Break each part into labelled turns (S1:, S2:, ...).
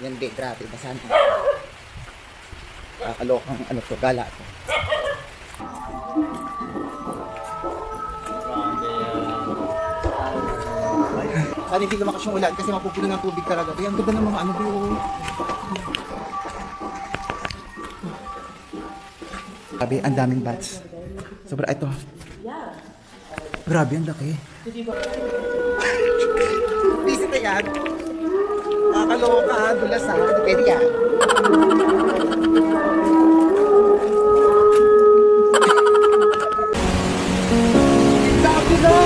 S1: Yan di, grabe. Basahan ko. Kakalokang ano to, gala to. Sana hindi lumakas yung ulan kasi mapupuno ng tubig talaga. Kaya ang ganda ng mga ano bro. Grabe, ang daming bats. Sobra, ito. Grabe, ang laki. Visit na yan. Nakakaloka, dulas ha. Hindi pwede yan. Sabi na!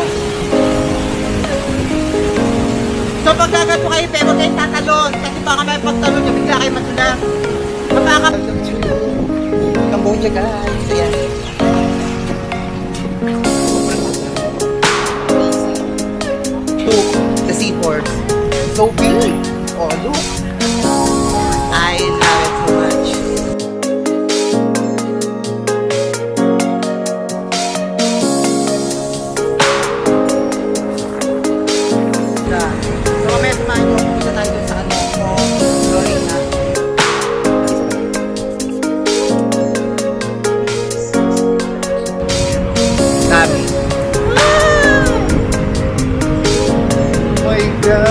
S1: So pagkagat po kayo, pero kayo tatalon. Kasi baka may pagtalon nyo, bigla kayo matulang. Mapakap... Cambodia guys. Ayan. Look, the seaports. So big. Oh, look. I love it so much. So, may samahan nyo. Pupunta tayo dun sa ano. Flooring na. Sabi. Oh my God.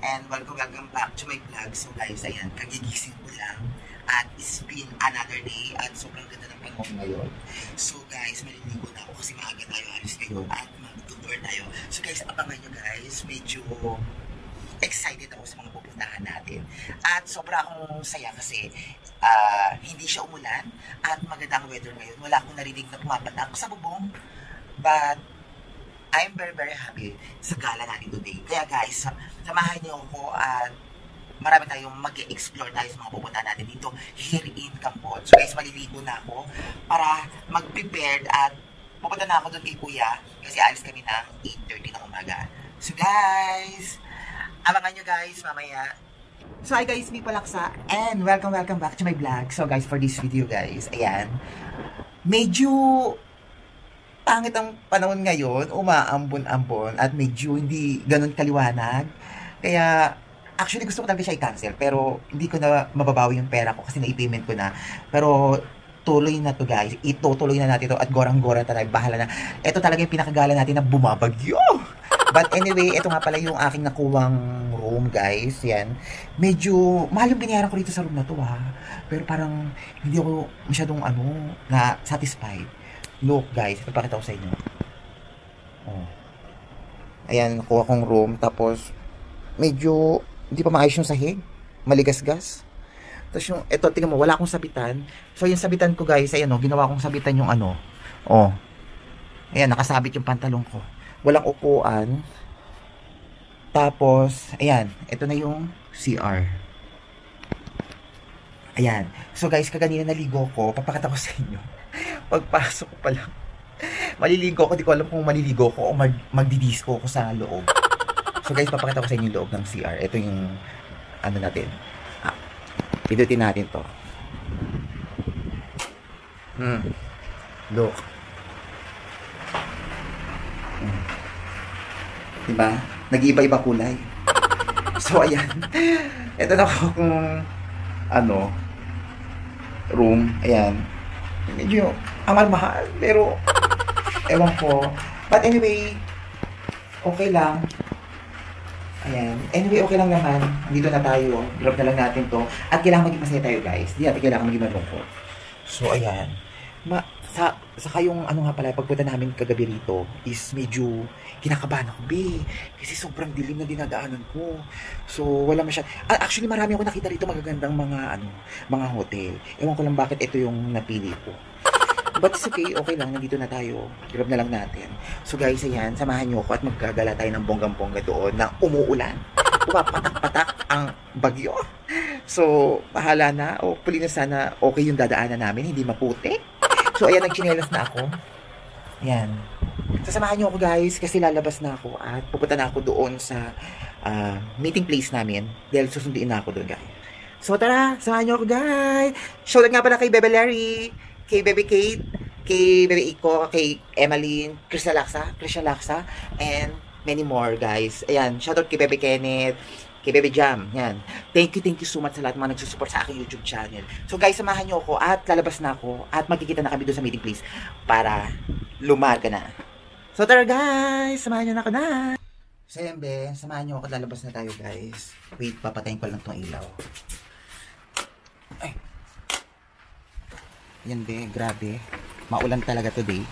S1: And welcome back to my vlog. So guys, ayan, kagigising ko lang at it's been another day at sobrang ganda ng panahon ngayon. So guys, maliligo na ako kasi maaga tayo alis ngayon at mag-tour tayo. So guys, abangan nyo guys, medyo excited ako sa mga pupuntahan natin. At sobra akong saya kasi hindi siya umulan at magandang weather ngayon. Wala akong narinig na pumapatak sa bubong. But I'm very happy sa gala natin today. Kaya guys, samahan niyo ako at marami tayong mag-explore tayo sa mga pupuntahan natin dito here in Cambodia. So guys, maliligo na ako para mag-prepared at pupunta na ako doon kay Kuya kasi alis kami ng 8:30 ng umaga. So guys, abangan nyo guys mamaya. So hi guys, Mick Palaksa and welcome back to my vlog. So guys, for this video guys, ayan, medyo pangit ang panahon ngayon, umaambon-ambon at medyo hindi ganun kaliwanag. Kaya actually gusto ko talaga siya i-cancel pero hindi ko na mababawi yung pera ko kasi na-i-payment ko na. Pero tuloy na to guys, itutuloy na natin to at gorang-gora talaga, bahala na. Ito talaga yung pinakagala natin na bumabagyo. But anyway, ito nga pala yung aking nakuwang room guys, yan. Medyo mahal yung binayaran ko dito sa room na to ha. Pero parang hindi ako masyadong na satisfied. Look guys, ipapakita ko sa inyo. Oh. Ayan, nakuha kong room. Tapos, medyo hindi pa maayos yung sahig. Maligas-gas. Tapos yung, eto, tingnan mo, wala akong sabitan. So, yung sabitan ko guys, ayan o, ginawa kong sabitan yung Oh. Ayan, nakasabit yung pantalong ko. Walang upuan. Tapos, ayan, ito na yung CR. Ayan. So guys, kaganina naligo ko, papakita ko sa inyo. Pagpasok ko pa lang, Maliligo ako, di ko alam kung maliligo ko o magdidisco ako sa loob. So guys, papakita ko sa inyo yung loob ng CR. Ito yung, ano natin. Pidutin natin to. Look. Diba? Nag-iiba-iba kulay. So, ayan. Ito na ako kung, ano, room. Ayan. Medyo, mahal, pero, ewan ko. But anyway, okay lang. Ayan. Anyway, okay lang naman. Dito na tayo. Drop na lang natin to. At kailangan maging masaya tayo, guys. Di natin kailangan maging malungkot. So, ayan. Saka yung ano nga pala, pagpunta namin kagabi rito is medyo kinakabahan ako, be. Kasi sobrang dilim na dinadaanan ko. So, wala masyad. Actually, marami ako nakita rito magagandang mga hotel. Ewan ko lang bakit ito yung napili ko. But it's okay, okay lang, nandito na tayo. Grab na lang natin. So guys, ayan, samahan nyo ako at magkagala tayo ng bonggang-bongga doon na umuulan. Pumapatak-patak ang bagyo. So, bahala na. O, puli na sana okay yung dadaanan namin, hindi maputi. So, ayan, nagchinelas na ako. Ayan. Sasamahan nyo ako guys, kasi lalabas na ako at pupunta na ako doon sa meeting place namin. Dahil susunduin na ako doon, guys. So, tara, samahan nyo ako guys. Shoutout nga pala kay Bebe Larry, kay Bebe Kate, kay Bebe Iko, kay Emmeline, Christian Laksa, and many more, guys. Ayan, shoutout kay Bebe Kenneth, kay Bebe Jam. Yan. Thank you so much sa lahat mga nagsusupport sa aking YouTube channel. So, guys, samahan nyo ako at lalabas na ako at magkikita na kami doon sa meeting place para lumarga na. So, tara, guys! Samahan nyo na ako na! So, yan, be. Samahan nyo ako at lalabas na tayo, guys. Wait, papatayin ko lang itong ilaw. Ay! Yan be, grabe. Maulan talaga today.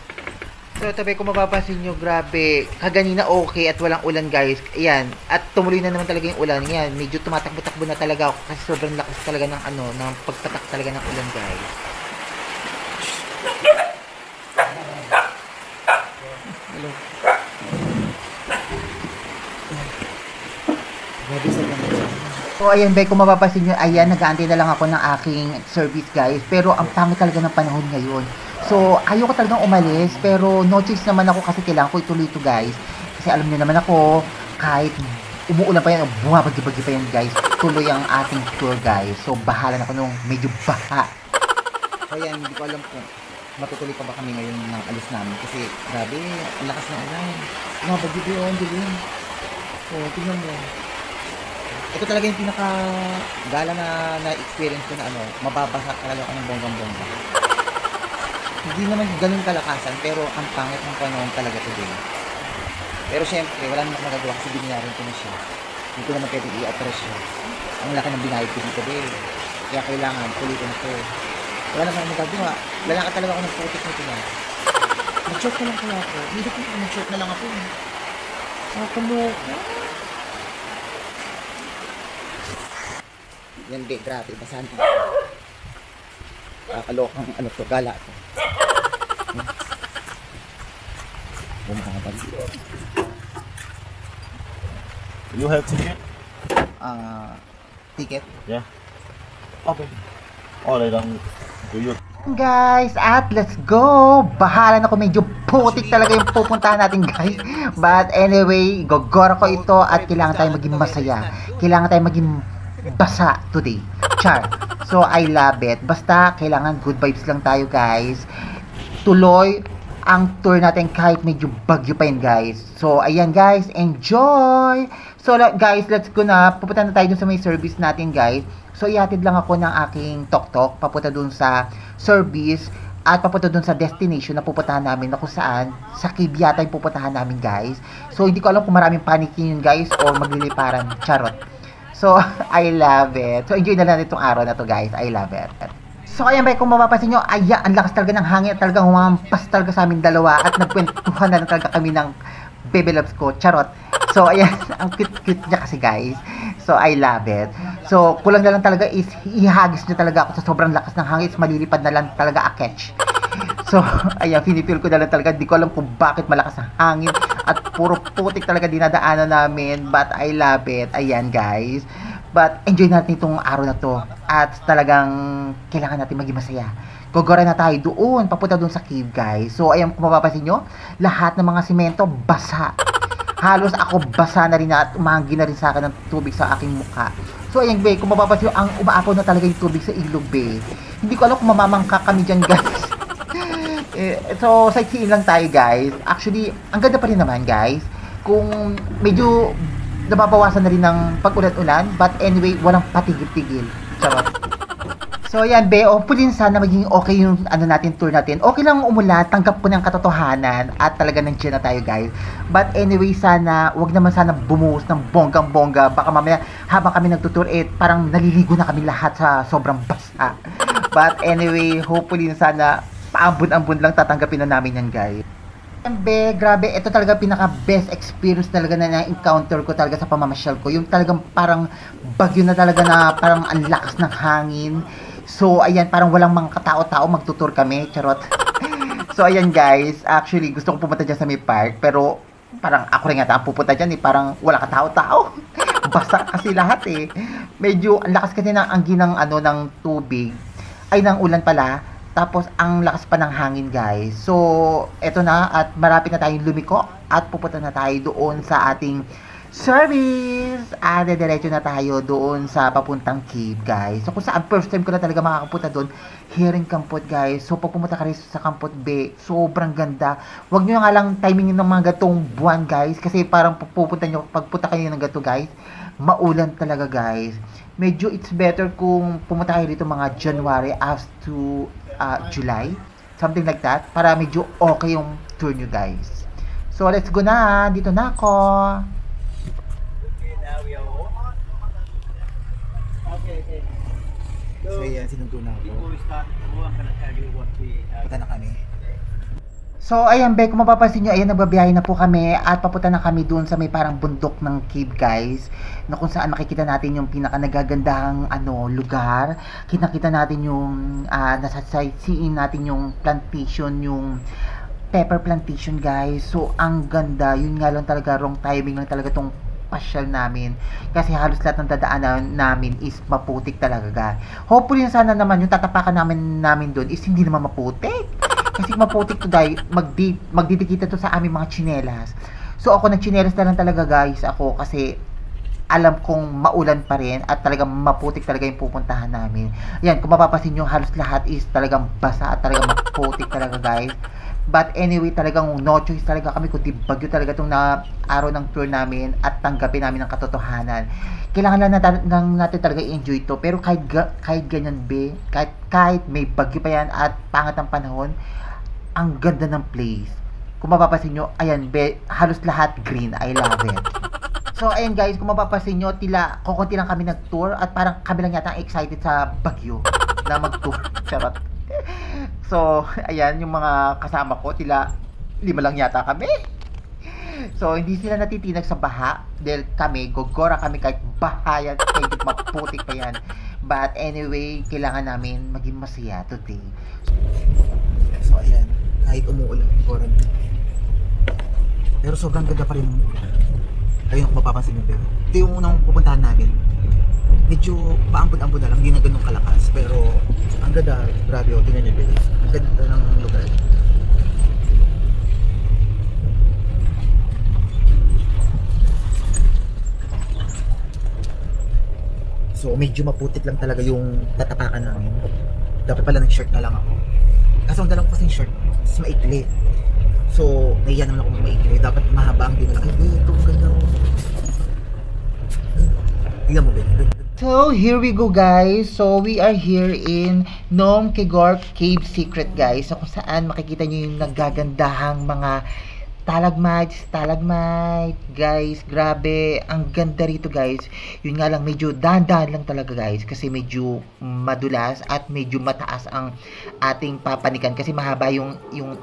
S1: So tabi, kung mapapansin nyo, grabe. Kaganina okay at walang ulan guys. Ayan. At tumuloy na naman talaga yung ulan. Yan. Medyo tumatakbo-takbo na talaga ako kasi sobrang lakas talaga ng ng pagpatak talaga ng ulan guys. Hello. Grabe sa ganda. So, ayan, Be, kung mapapansin nyo, ayan, nag-aantay na lang ako ng aking service, guys. Pero, ang pangit talaga ng panahon ngayon. So, ayoko talagang umalis. Pero, no choice naman ako kasi kailangan ko ituloy ito, guys. Kasi alam niyo naman ako, kahit umuulan pa yan, bumabagi-bagi pa yan, guys. Tuloy ang ating tour, guys. So, bahala na ako nung medyo baha. So, ayan, hindi ko alam kung matutuloy pa ba kami ngayon ng alis namin. Kasi, grabe, ang lakas ng ulan. Bumabagi-bagi yun, dilim. So, tingnan mo. Ito talaga yung pinaka-gala na experience ko na mababasa talaga ako ng bonggang-bongga. Hindi naman ganun kalakasan, pero ang pangit ng panahon talaga today. Pero syempre, wala naman magagawa kasi binayaran ko na siya. Hindi ko naman pwede i-attract siya. Ang laki ng binayad ko dito, be. Kaya kailangan, tuloy ko na to. Wala naman magagawa. Lalaka talaga ako ng putik nito na. Mag-short na lang kaya ako. Hindi ko mag-short na lang ako. Kaloka. Yan, be, grabe, basahan ko. Kalokang to, gala to. Bumabag.
S2: You have ticket?
S1: Ticket?
S2: Yeah.
S1: Okay.
S2: Alright, do you?
S1: Guys, at let's go! Bahala na ko, medyo putik talaga yung pupuntahan natin, guys. But anyway, gogora ko ito at kailangan tayong maging masaya. Kailangan tayong maging basa today. Char. So, I love it. Basta, kailangan good vibes lang tayo, guys. Tuloy ang tour natin kahit medyo bagyo pa yun, guys. So, ayan, guys. Enjoy! So, guys, let's go na. Pupunta na tayo dun sa may service natin, guys. So, ihatid lang ako ng aking tok-tok. Papunta dun sa service. At papunta dun sa destination na pupuntahan namin na kung saan. Sa Cave yata yung pupuntahan namin, guys. So, hindi ko alam kung maraming panikin yun, guys. O magliliparan. Charot. So, I love it. So, enjoy na lang itong araw na to, guys. I love it. So, ayan ba, kung mapapansin nyo, ayan, ang lakas talaga ng hangin. Talagang humampas talaga sa amin dalawa. At nagkwentuhan na talaga kami ng baby loves ko. Charot. So, ayan, ang cute-cute niya kasi, guys. So, I love it. So, kulang na lang talaga is ihagis niya talaga ako sa sobrang lakas ng hangin. Is malilipad na lang talaga a catch. So, ayan, finipil ko na lang talaga. Di ko alam kung bakit malakas ang hangin. At puro putik talaga dinadaanan namin. But I love it. Ayan, guys. But enjoy natin itong araw na to. At talagang kailangan natin maging masaya.
S3: gogora na tayo doon, papunta doon sa cave, guys. So, ayan, kung mapapansin nyo, lahat ng mga simento, basa. Halos ako basa na rin at umanggi na rin sa akin ng tubig sa aking mukha. So, ayan, be, kung mapapansin nyo, ang umaapaw na talaga yung tubig sa ilog, be. Hindi ko alam kung mamamangka kami dyan, guys. So, sightseeing lang tayo, guys. Actually, ang ganda pa rin naman, guys. Kung medyo nababawasan na rin ng pag-ulan-ulan, but anyway, walang patigil-tigil. Charot. So, ayan, be, hopefully sana maging okay yung tour natin. Okay lang umulan, tanggap ko ng katotohanan at talaga nandiyan na tayo, guys. But anyway, sana, wag naman sana bumuhos ng bonggang-bongga. Baka mamaya, habang kami nagtutour, parang naliligo na kami lahat sa sobrang basa. But anyway, hopefully sana, paambun-ambun lang tatanggapin na namin yan, guys. Be, grabe, ito talaga pinaka-best experience talaga na na-encounter ko talaga sa pamamasyal ko. Yung talagang parang bagyo na talaga na parang ang lakas ng hangin. So, ayan, parang walang mga katao-tao, magtutur kami, charot. So, ayan guys, actually, gusto kong pumunta dyan sa may park, pero parang ako rin nga pupunta dyan, parang wala katao-tao. Basa kasi lahat Medyo, ang lakas kasi ng angin ng, ng tubig, ay ng ulan pala. Tapos, ang lakas pa ng hangin, guys. So, eto na, at marapit na tayong lumiko, at pupunta na tayo doon sa ating service. At diretso na tayo doon sa papuntang cave, guys. So, kung saan, first time ko na talaga makakapunta doon, here in Kampot, guys. So, pag pumunta ka rin sa Kampot Bay, sobrang ganda. Huwag nyo nga lang timing ng mga gatong buwan, guys. Kasi parang pupunta nyo, pagpunta kayo ng gato, guys, maulan talaga, guys. Medyo it's better kung pumunta kayo dito mga January as to July, something like that, para medyo okay yung tour nyo, guys. So, let's go na. Dito na ako. So, yan, sinuntunan ko. Punta na kami. So, ayan, be, kung mapapansin nyo, ayan, nagbabiyahe na po kami at papunta na kami dun sa may parang bundok ng cave, guys, na kung saan makikita natin yung pinaka nagagandahang lugar. Kita natin yung nasa sightseeing natin yung plantation, yung pepper plantation, guys. So, ang ganda. Yun nga lang talaga, wrong timing lang talaga tong pasyal namin. Kasi halos lahat ng dadaanan namin is maputik talaga, guys. Hopefully, sana naman yung tatapakan namin doon is hindi naman maputik. Kasi maputik to, dahil magdidikita to sa aming mga tsinelas. So ako nagtsinelas na lang talaga, guys, ako, kasi alam kong maulan pa rin at talagang maputik talaga yung pupuntahan namin. Yan, kung mapapansin nyo, halos lahat is talagang basa at talagang maputik talaga, guys. But anyway, talagang no choice talaga kami kundi bagyo talaga itong araw ng tour namin at tanggapin namin ang katotohanan. Kailangan lang natin talaga i-enjoy ito. Pero kahit ganyan, be, kahit may bagyo pa yan at pangat ang panahon, ang ganda ng place. Kung mapapansin nyo, ayan, be, halos lahat green. I love it. So, ayan guys, kung mapapansin nyo, kukunti lang kami nag-tour at parang kami lang yata excited sa bagyo na mag-tour. Charot. So, ayan, yung mga kasama ko, 5 lang yata kami. So, hindi sila natitinag sa baha dahil kami, gogora kami kahit baha yan, kahit maputik pa yan. But anyway, kailangan namin maging masaya today. So, ayan, kahit umuulan, gogora. Pero sobrang ganda pa rin ng ulan. Ayun kung mapapansin nyo, pero ito yung unang pupuntahan namin. Medyo paambon-ambon na lang, hindi na ganun kalakas. Pero ang ganda, grabe, tingnan nyo, guys. Ang ganda ng lugar. So medyo maputik lang talaga yung tatapakan namin. Dapat pala nag-shirt na lang ako. Kaso ang dala ko kasing shirt, mas maikli. So nahiya naman ako maikli. Dapat mahaba ang dinala. Ay, ito ang ganda. Tingnan mo, Ben. So, here we go, guys. So, we are here in Nong Kegor Cave Secret, guys. So, kung saan makikita nyo yung nagagandahang mga stalagmite, guys. Grabe, ang ganda rito, guys. Yun nga lang, medyo dahan-dahan lang talaga, guys. Kasi medyo madulas at medyo mataas ang ating papanikan. Kasi mahaba yung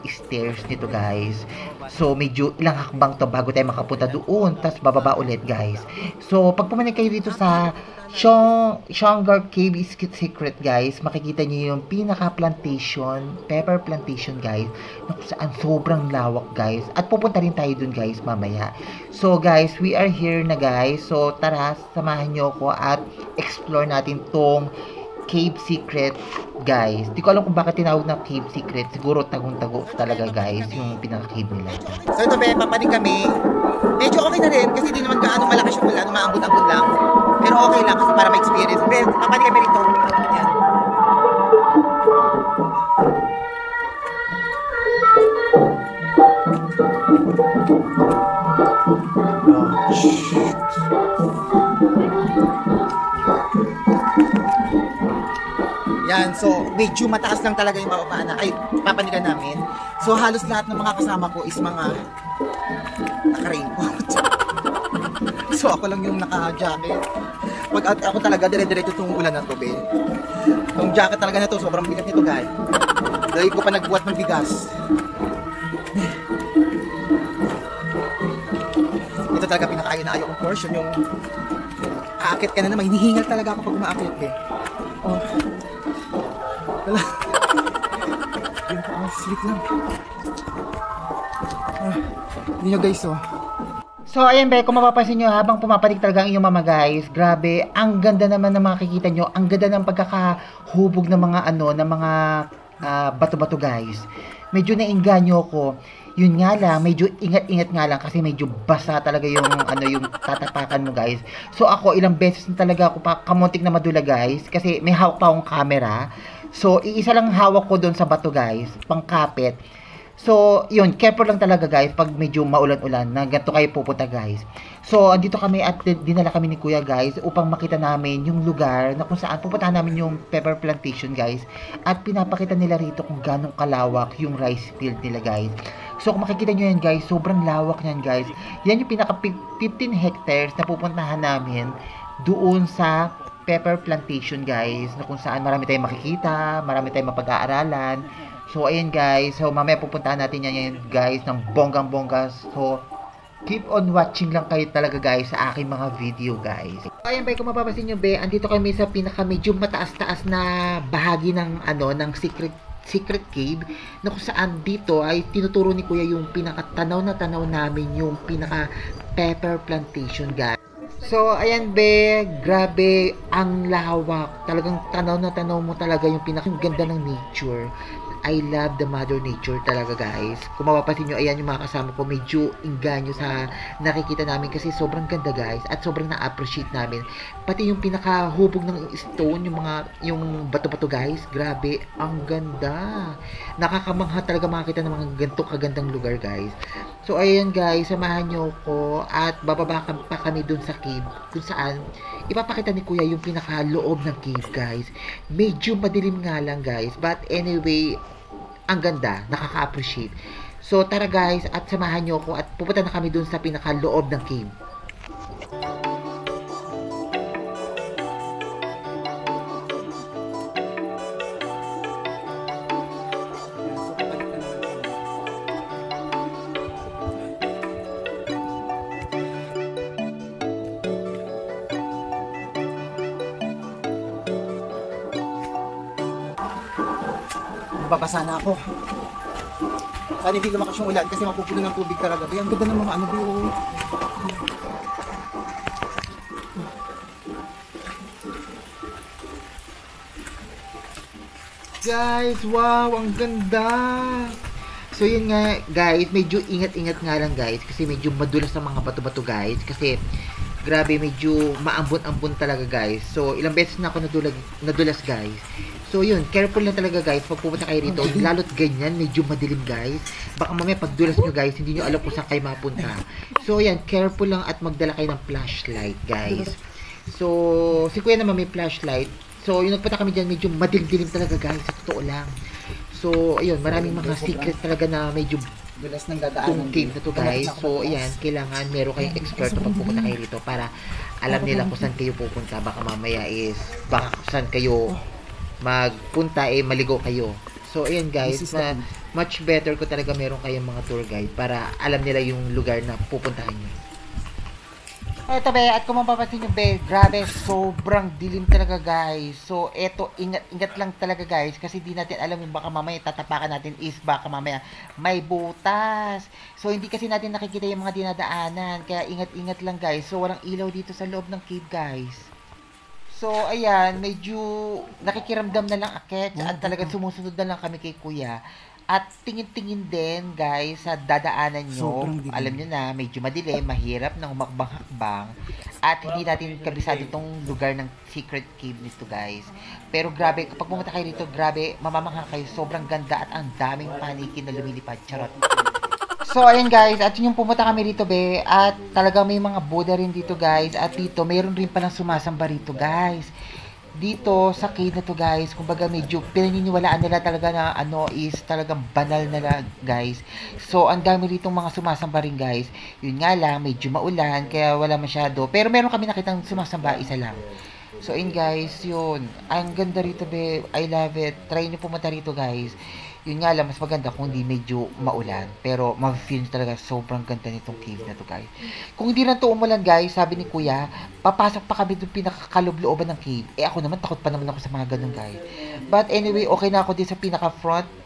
S3: stairs nito, guys. So, medyo ilang hakbang to bago tayo makapunta doon. Tapos, bababa ulit, guys. So, pag pumanik kayo dito sa Shongar Cave Secret, guys, makikita nyo yung pinaka-plantation, pepper plantation, guys, na kung saan sobrang lawak, guys. At pupunta rin tayo dun, guys, mamaya. So, guys, we are here na, guys. So, tara, samahan nyo ko at explore natin tong cave secret, guys. Di ko alam kung bakit tinawag na cave secret. Siguro tagong-tago talaga, guys, yung pinaka-cave nila. So ito, be, papanig kami. Medyo okay na rin kasi di naman gaano malakas yung ulan, maambon-ambon lang. Pero okay lang kasi para ma-experience. Be, papanig kami rito. Yan. Yan, so medyo mataas lang talaga yung bababaan ay papanigan namin. So halos lahat ng mga kasama ko is mga naka-raincoat. So ako lang yung naka-jacket. Pag ako talaga dire-diretso itong ulan na to, be. Itong jacket talaga na to, sobrang bigat nito, guys. Dahil ko pa nagbuhat ng bigas. Ito talaga pinakaayon na ayaw kong portion, yung aakit ka na naman, hinihingal talaga ako pag umaakit, be. Oh. Wala. Yung sleep lang. Hindi nyo, guys, oh. So, ayan, be, kung mapapansin nyo, habang pumapatik talaga ang iyong mama, guys, grabe, ang ganda naman ng makikita nyo, ang ganda ng pagkakahubog ng mga, bato-bato, guys. Medyo nainganyo ko. Yun nga lang, medyo ingat-ingat nga lang kasi medyo basa talaga yung, yung tatapakan mo, guys. So, ako, ilang beses na talaga ako pa kamuntik na madula, guys, kasi may hawak pa akong camera. So, iisa lang hawak ko doon sa bato, guys, pangkapit. So, yun, careful lang talaga, guys, pag medyo maulan-ulan, na ganito kayo pupunta, guys. So, andito kami at dinala kami ni Kuya, guys, upang makita namin yung lugar na kung saan pupuntahan namin yung pepper plantation, guys. At pinapakita nila rito kung ganong kalawak yung rice field nila, guys. So, kung makikita nyo yan, guys, sobrang lawak yan, guys. Yan yung pinaka 15 hectares na pupuntahan namin doon sa pepper plantation, guys, na kung saan marami tayong makikita, marami tayong mapag-aaralan. So, ayan, guys. So, mamaya pupuntahan natin yan, guys, ng bonggang-bongga. So, keep on watching lang kayo talaga, guys, sa aking mga video, guys. So, ayan, be, kung mapapansin nyo, be, andito kami sa pinaka medyo mataas-taas na bahagi ng, ng secret cave, na kung saan dito ay tinuturo ni Kuya yung pinaka-tanaw na tanaw namin, yung pinaka-pepper plantation, guys. So, ayan, be, grabe, ang lawak. Talagang tanaw na tanaw mo talaga yung pinakaganda ng nature. I love the mother nature talaga, guys. Kung mapapansin nyo, ayan yung mga kasama ko, medyo inganyo sa nakikita namin kasi sobrang ganda, guys, at sobrang na-appreciate namin. Pati yung pinakahubog ng stone, yung bato-bato, guys, grabe, ang ganda. Nakakamangha talaga makakita ng mga ganito kagandang lugar, guys. So, ayan, guys, samahan nyo ko at bababa pa kami dun sa cave kung saan ipapakita ni Kuya yung pinakaloob ng cave, guys. Medyo madilim nga lang, guys, but anyway, ang ganda, nakaka-appreciate. So, tara, guys, at samahan nyo ko at pupunta na kami dun sa pinakaloob ng cave. Babasa na ako. Sana hindi lumakas yung ulan kasi mapupuno ng tubig talaga. Ang ganda ng mga oh. Guys, wow, ang ganda. So yun nga, guys, medyo ingat-ingat nga lang, guys, kasi medyo madulas ang mga bato-bato, guys, kasi grabe, medyo maambon-ambon talaga, guys. So ilang beses na ako nadulas, guys. So yun, careful lang talaga, guys, pag pupunta kayo rito, lalo't ganyan, medyo madilim, guys. Baka mamaya pagdulas nyo, guys, hindi nyo alam kung saan kayo mapunta. So yan, careful lang at magdala kayo ng flashlight, guys. So, si Kuya naman may flashlight. So, yung nagpunta kami dyan, medyo madilim-dilim talaga, guys, sa totoo lang. So, ayun, maraming mga secret talaga na medyo
S1: dulas ng dadaanan.
S3: Cave na to, guys. So, ayan, kailangan meron kayong expert pag pupunta kayo rito para alam nila kung saan kayo pupunta. Baka mamaya baka saan kayo magpunta, maligo kayo. So, ayan, guys, na much better ko talaga meron kayong mga tour guide para alam nila yung lugar na pupuntahan nyo. Eto, be, at kung mapapansin nyo, be, grabe, sobrang dilim talaga, guys. So, eto, ingat lang talaga, guys, kasi di natin alam yung baka mamaya tatapakan natin is baka mamaya may butas. So, hindi kasi natin nakikita yung mga dinadaanan, kaya ingat-ingat lang, guys. So, walang ilaw dito sa loob ng cave, guys. So, ayan, medyo nakikiramdam na lang akit at talagang sumusunod na lang kami kay Kuya. At tingin-tingin din, guys, sa dadaanan nyo.
S1: Sobrang dilim.
S3: Alam nyo na, medyo madilim, mahirap na humakbang-hakbang. At hindi natin kabisado itong lugar ng secret cave nito, guys. Pero grabe, kapag pumunta kayo dito, grabe, mamamangha kayo. Sobrang ganda at ang daming panikin na lumilipad. Charot. So, ayan guys, at yun yung pumunta kami rito, be. At talagang may mga Buddha rin dito, guys. At dito, mayroon rin palang sumasamba rito, guys. Dito, sa cave na to, guys, kumbaga medyo pinaniniwalaan nila talaga na ano is talagang banal na, guys. So, ang dami rito mga sumasamba rin, guys. Yun nga lang, medyo maulan, kaya wala masyado. Pero meron kami nakitang sumasamba, isa lang. So, yun guys, yun. Ang ganda rito, be. I love it. Try nyo pumunta rito, guys. Yun nga lang, mas maganda kung hindi medyo maulan. Pero, ma-feel talaga sobrang ganda nitong cave na to, guys. Kung hindi na to umulan, guys, sabi ni Kuya, papasok pa kami doon pinakakaloob-looban ng cave. Eh, ako naman, takot pa naman ako sa mga ganun, guys. But anyway, okay na ako din sa pinaka-front.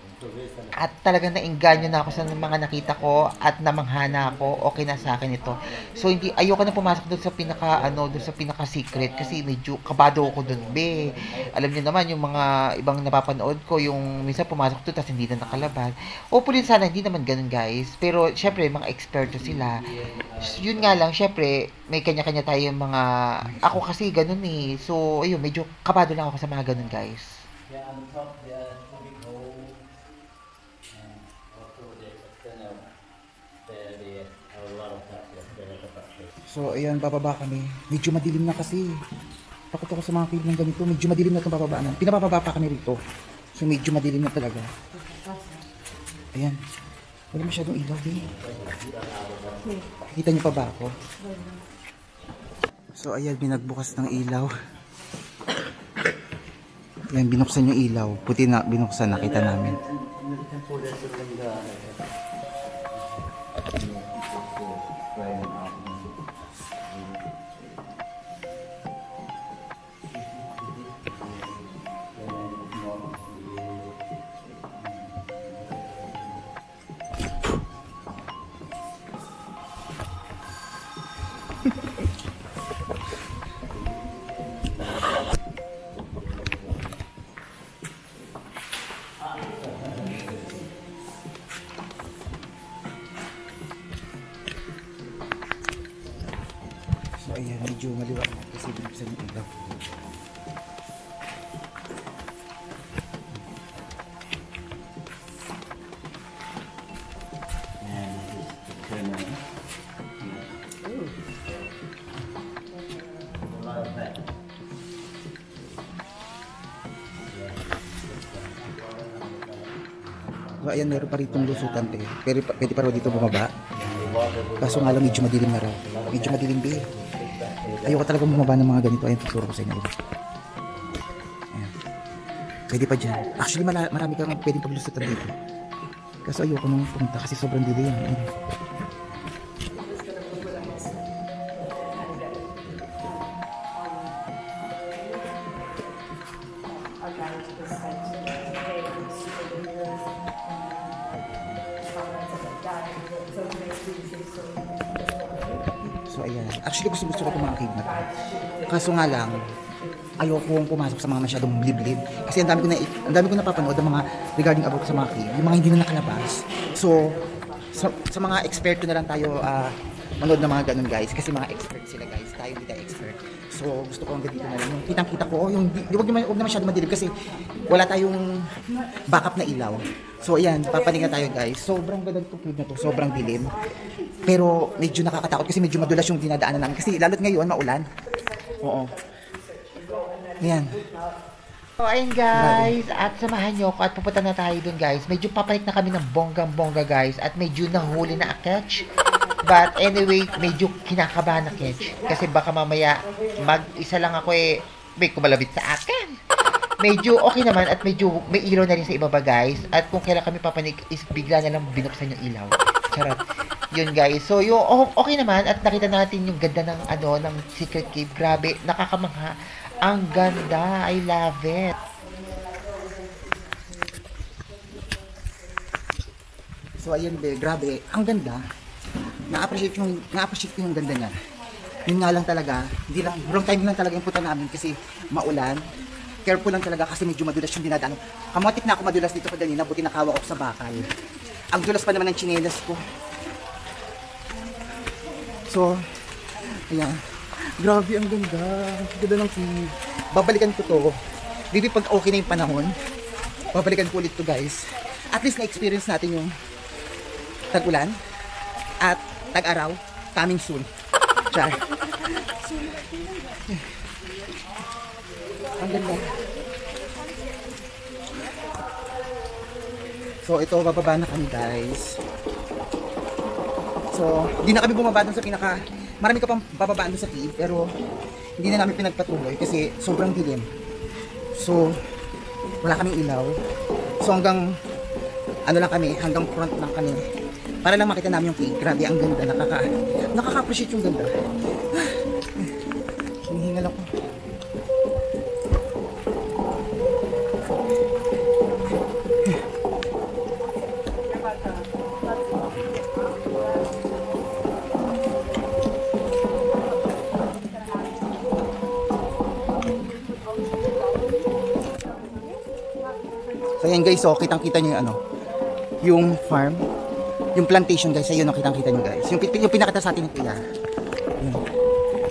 S3: At talagang nainganyo na ako sa mga nakita ko at namanghana ako, okay na sa akin ito. So hindi ayoko na pumasok doon sa doon sa pinaka secret kasi medyo kabado ako doon, be. Alam niyo naman yung mga ibang napapanood ko, yung minsan pumasok doon tapos hindi na nakalabas. Hopefully sana hindi naman ganoon, guys. Pero syempre mga eksperto sila. Yun nga lang, syempre may kanya-kanya tayong mga ako kasi ganoon eh. So ayun, medyo kabado lang ako sa mga ganoon, guys.
S1: So, ayan, bababa kami. Medyo madilim na kasi. Takot ako sa mga cave ng ganito. Medyo madilim na itong bababaan. Pinabababa pa kami rito. So, medyo madilim na talaga. Ayan. Wala masyadong ilaw din. Kita niyo pa ba ako? So, ayan, binagbukas ng ilaw. Ayan, binuksan yung ilaw. Puti na, binuksan, nakita namin. So ayan, medyo maliwanag kasi binuksan yung ilaw. So ayan, meron pa ritong lusutan, pero pwede pa raw dito bumaba. Kaso nga lang medyo madilim na raw. Medyo madilim, be. Ayoko talaga bumaba ng mga ganito. Ayan, tuturo ko sa inyo. Ayan. Pwede pa dyan. Actually, marami kang pwedeng paglusutan dito. Kaso ayoko nung pumunta kasi sobrang dilim. Ayan. So ayan, actually gusto ko itong mga cave na to. Kaso nga lang, ayokong pumasok sa mga masyadong liblib. Kasi ang dami ko napapanood ng mga regarding about sa mga cave, yung mga hindi na nakalabas. So, sa mga eksperto na lang tayo manood ng mga ganun, guys. Kasi mga expert sila, guys. Tayo hindi tayo expert. So, gusto ko hanggang dito na lang. Yung kitang-kita ko, yung huwag na masyadong madilim kasi wala tayong backup na ilaw. So, ayan, papaningan tayo, guys. Sobrang ganda itong cave na to. Sobrang dilim. Pero medyo nakakatakot kasi medyo madulas yung dinadaanan namin. Kasi lalo't ngayon, maulan. Oo. Ayan.
S3: So, ayun guys, at samahan nyo ako at pupunta na tayo dun, guys. Medyo papanik na kami ng bonggang-bongga, guys. At medyo nahuli na catch. But anyway, medyo kinakabahan na catch. Kasi baka mamaya mag-isa lang ako may kumalabit sa akin. Medyo okay naman at medyo may ilaw na rin sa ibaba, guys. At kung kailan kami papanik is bigla na lang binuksan yung ilaw. Charot. Yun, guys. So, yung okay naman at nakita natin yung ganda ng ng secret cave. Grabe, nakakamangha. Ang ganda. I love it.
S1: So, ayan, be, grabe. Ang ganda. Na-appreciate ko yung ganda niya.
S3: Yun nga lang talaga, hindi lang, wrong time lang talaga yung punta namin kasi maulan. Careful lang talaga kasi medyo madulas yung dinadaan. Kamotik na ako madulas dito kanina, buti nakawa ko sa bakal. Ang dulas pa naman ng tsinelas ko. So, ayan. Grabe, ang ganda. Ang ganda ng cave. Babalikan ko to. Maybe pag okay na yung panahon, babalikan ko ulit to guys. At least na-experience natin yung tag-ulan at tag-araw. Coming soon. Char. Ang ganda. So ito, bababa na kami guys. So, hindi na kami bumaba dun sa pinaka, marami ka pang bababaan dun sa cave, pero hindi na namin pinagpatuloy kasi sobrang dilim. So, wala kaming ilaw. So hanggang, ano lang kami, hanggang front lang kami. Para lang makita namin yung cave. Grabe, ang ganda. Nakaka-appreciate yung ganda. Hinihingal ako. So yan guys, so kitang-kita nyo yung ano, yung farm, yung plantation guys, ayun, kitang-kita nyo guys. Yung pinakita sa atin ng kuya.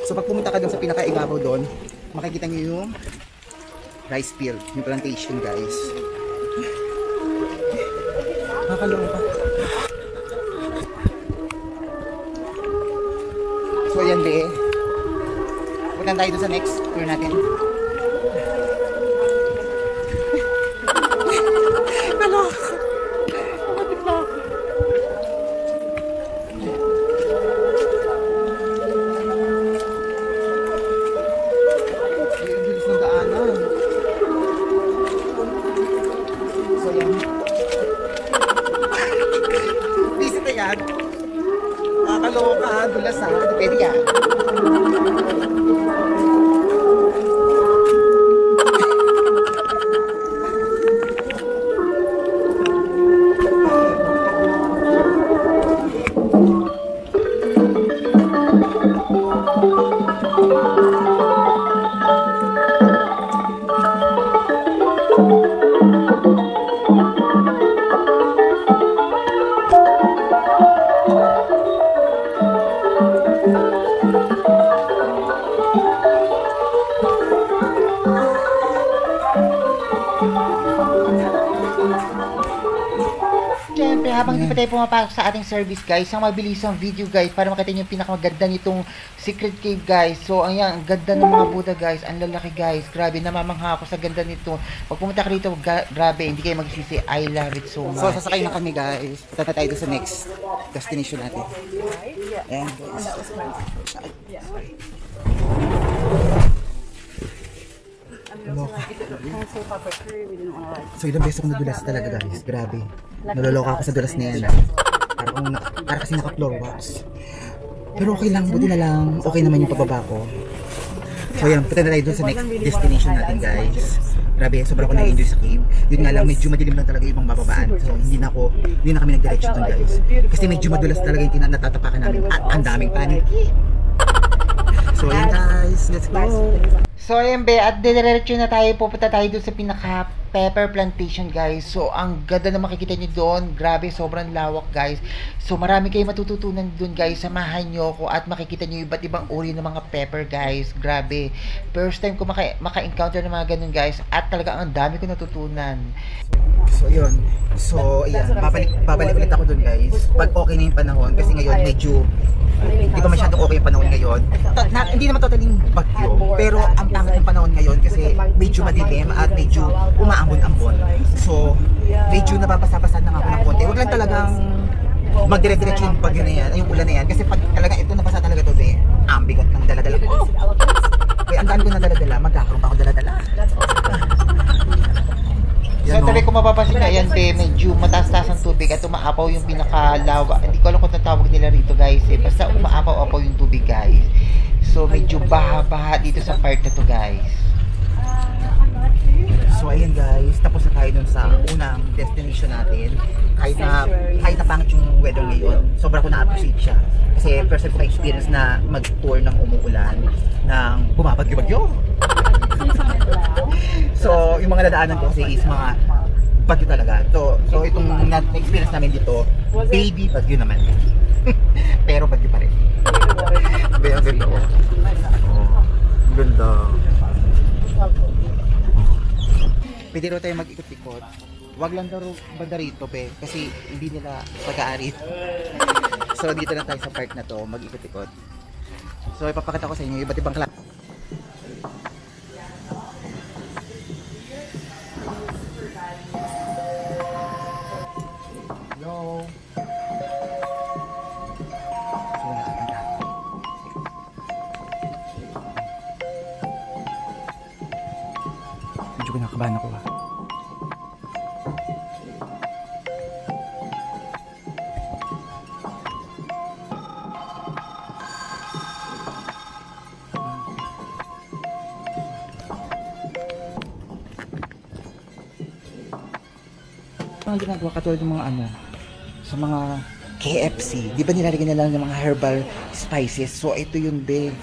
S3: So pag pumunta ka doon sa pinaka-ibabaw doon, makikita nyo yung rice field, yung plantation guys. Nakakaloka. So yan be, punta tayo doon sa next tour natin. Nakakaloka, dulas ha, depende yan. Siyempre, habang hindi pa tayo pumapasok sa ating service guys, ang mabilisang video guys, para makita nyo yung pinakamaganda nitong secret cave guys. So, ayan, ang ganda ng mga Buddha guys, ang lalaki guys, grabe, namamangha ako sa ganda nito. Pag pumunta ka rito, grabe, hindi kayo magsisi, I love it so much. So, sasakay na kami guys, punta tayo sa next destination natin. Ayan guys. So ilang beses ako nadulas talaga guys, grabe. Naloloka ako sa dulas na yan. Para kasi naka-floor wax. Pero okay lang, buti na lang, okay naman yung pababa ko. So yan, punta na tayo dun sa next destination natin guys. Grabe, sobrang ko na-enjoy sa cave. Yun nga lang, medyo madilim lang talaga yung ibang bababaan. So hindi na kami nag-direction dun guys. Kasi medyo madulas talaga yung natatapakan namin at ang daming paniki. So yan guys, let's go! So ayan be, at diretso na tayo, pupunta tayo doon sa pinaka pepper plantation guys. So ang ganda na makikita nyo doon, grabe, sobrang lawak guys. So marami kayo matututunan doon guys, samahan nyo ako at makikita nyo iba't ibang uri ng mga pepper guys. Grabe, first time ko maka-encounter ng mga ganun guys, at talaga ang dami ko natutunan. So yun, so ayan, babalik ulit ako doon guys pag okay na yung panahon, kasi ngayon medyo hindi pa masyadong okay yung panahon ngayon. Hindi naman totally bagyo, pero ang pangit ng panahon ngayon kasi medyo madilim at medyo umaambon-ambon. So, medyo nababasa-basa na nga ako ng konti. Huwag lang talagang magdire-diretso yung bagyo na yan, yung ulan na yan. Kasi pag talaga ito nabasa talaga ito, ang bigat ng daladala ko. Kaya ang dami ko na daladala, magkakaroon pa ako daladala. So tuloy kung mapapansin nyo, ayan be, medyo mataas-taas ang tubig at umaapaw yung pinakalawa. Hindi ko alam kung tatawag nila rito guys eh. Basta umaapaw-apaw yung tubig guys. So medyo baha-baha dito sa part na to guys. So ayun guys, tapos na tayo dun sa unang destination natin. Kahit na pangit yung weather ngayon, sobra ko na-appreciate siya. Kasi first time ko experience na mag-tour ng umuulan, ng bumabagyo-bagyo. So yung mga dadaanan ko kasi is mga bagyo talaga. So itong na-experience namin dito, baby bagyo naman. Pero bagyo pa rin. Pero ang ganda oh. Ganda. Pwede rin tayo mag-ikot-ikot. Wag lang daw banda rito, pe. Kasi hindi nila pag-aari. So, dito na tayo sa park na to, mag-ikot-ikot. So, ipapakita ko sa inyo iba't ibang klase. Hello. So, nakakita. Medyo kinakabahan ako ah. Ang ginagawa katulad ng mga ano sa mga KFC, di ba nilalagyan nila ng mga herbal spices? So ito yun din.